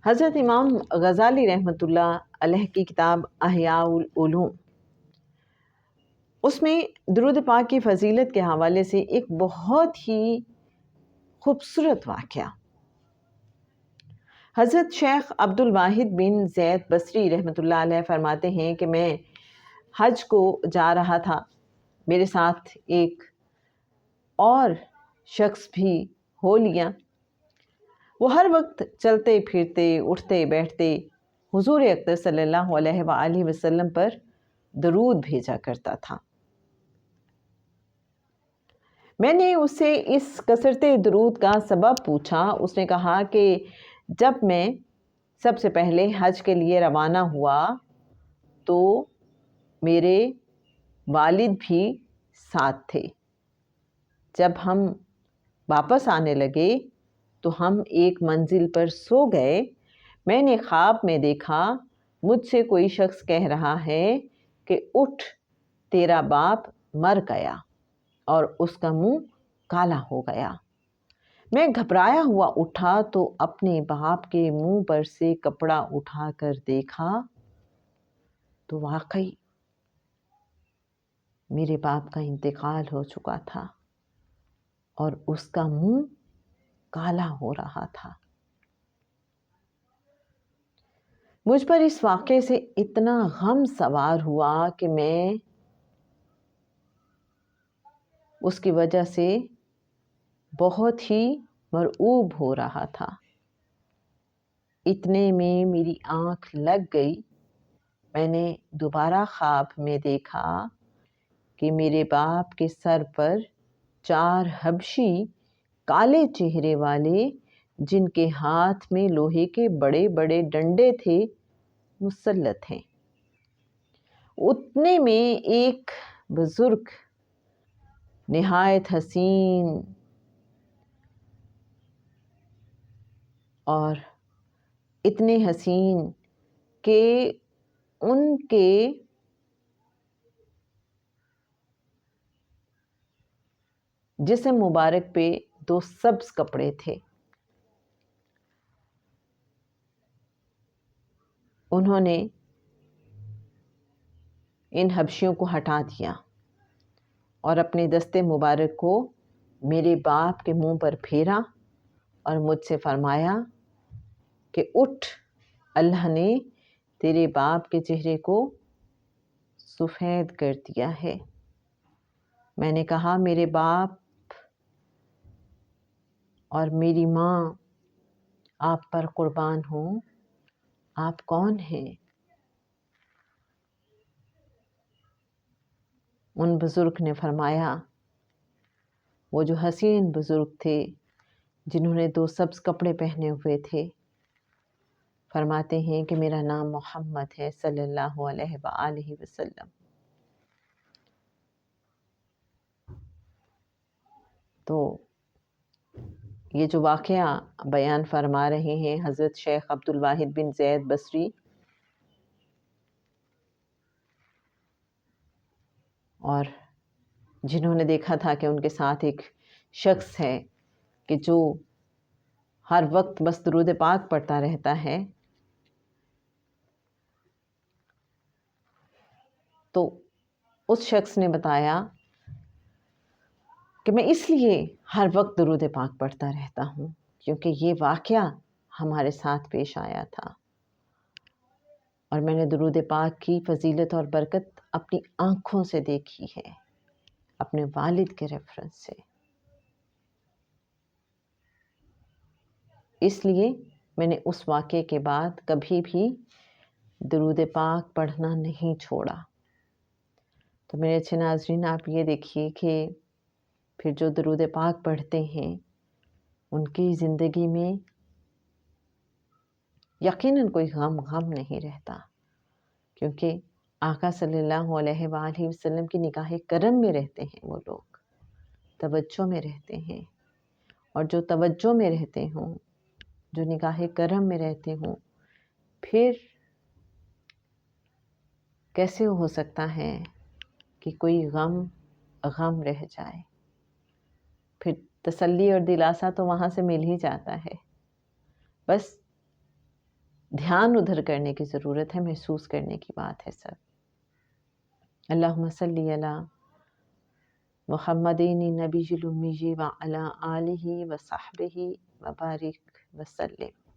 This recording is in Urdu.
حضرت امام غزالی رحمۃ اللہ علیہ کی کتاب احیاء العلوم، اس میں درود پاک کی فضیلت کے حوالے سے ایک بہت ہی خوبصورت واقعہ، حضرت شیخ عبد الواحد بن زید بصری رحمۃ اللہ علیہ فرماتے ہیں کہ میں حج کو جا رہا تھا، میرے ساتھ ایک اور شخص بھی ہو لیا۔ وہ ہر وقت چلتے پھرتے اٹھتے بیٹھتے حضور اکرم صلی اللہ علیہ وآلہ وسلم پر درود بھیجا کرتا تھا۔ میں نے اس سے اس کثرت درود کا سبب پوچھا۔ اس نے کہا کہ جب میں سب سے پہلے حج کے لیے روانہ ہوا تو میرے والد بھی ساتھ تھے۔ جب ہم واپس آنے لگے تو ہم ایک منزل پر سو گئے۔ میں نے خواب میں دیکھا مجھ سے کوئی شخص کہہ رہا ہے کہ اٹھ، تیرا باپ مر گیا، اور اس کا منہ کالا ہو گیا۔ میں گھبرایا ہوا اٹھا تو اپنے باپ کے منہ پر سے کپڑا اٹھا کر دیکھا تو واقعی میرے باپ کا انتقال ہو چکا تھا اور اس کا منہ کالا ہو رہا تھا۔ مجھ پر اس واقعے سے اتنا غم سوار ہوا کہ میں اس کی وجہ سے بہت ہی مرعوب ہو رہا تھا۔ اتنے میں میری آنکھ لگ گئی۔ میں نے دوبارہ خواب میں دیکھا کہ میرے باپ کے سر پر 4 حبشی کالے چہرے والے، جن کے ہاتھ میں لوہے کے بڑے بڑے ڈنڈے تھے، مسلط ہیں۔ اتنے میں ایک بزرگ نہایت حسین اور اتنے حسین کہ ان کے جسم مبارک پہ 2 سبز کپڑے تھے۔ انہوں نے ان حبشیوں کو ہٹا دیا اور اپنے دستے مبارک کو میرے باپ کے منہ پر پھیرا اور مجھ سے فرمایا کہ اٹھ، اللہ نے تیرے باپ کے چہرے کو سفید کر دیا ہے۔ میں نے کہا، میرے باپ اور میری ماں آپ پر قربان ہوں، آپ کون ہیں؟ ان بزرگ نے فرمایا، وہ جو حسین بزرگ تھے جنہوں نے 2 سبز کپڑے پہنے ہوئے تھے، فرماتے ہیں کہ میرا نام محمد ہے صلی اللہ علیہ وآلہ وسلم۔ تو یہ جو واقعہ بیان فرما رہے ہیں حضرت شیخ عبد الواحد بن زید بصری، اور جنہوں نے دیکھا تھا کہ ان کے ساتھ ایک شخص ہے کہ جو ہر وقت بس درود پاک پڑھتا رہتا ہے، تو اس شخص نے بتایا کہ میں اس لیے ہر وقت درود پاک پڑھتا رہتا ہوں کیونکہ یہ واقعہ ہمارے ساتھ پیش آیا تھا، اور میں نے درود پاک کی فضیلت اور برکت اپنی آنکھوں سے دیکھی ہے، اپنے والد کے ریفرنس سے۔ اس لیے میں نے اس واقعے کے بعد کبھی بھی درود پاک پڑھنا نہیں چھوڑا۔ تو میرے اچھے ناظرین، آپ یہ دیکھیے کہ پھر جو درود پاک پڑھتے ہیں ان کی زندگی میں یقیناً کوئی غم نہیں رہتا، کیونکہ آقا صلی اللہ علیہ وآلہ وسلم کی نگاہ کرم میں رہتے ہیں، وہ لوگ توجہ میں رہتے ہیں، اور جو توجہ میں رہتے ہوں، جو نگاہ کرم میں رہتے ہوں، پھر کیسے ہو سکتا ہے کہ کوئی غم رہ جائے؟ پھر تسلی اور دلاسا تو وہاں سے مل ہی جاتا ہے۔ بس دھیان ادھر کرنے کی ضرورت ہے، محسوس کرنے کی بات ہے سب۔ اللہم صلی علی محمدین النبی الامی وعلی آلہ وصحبہ وبارک وسلم۔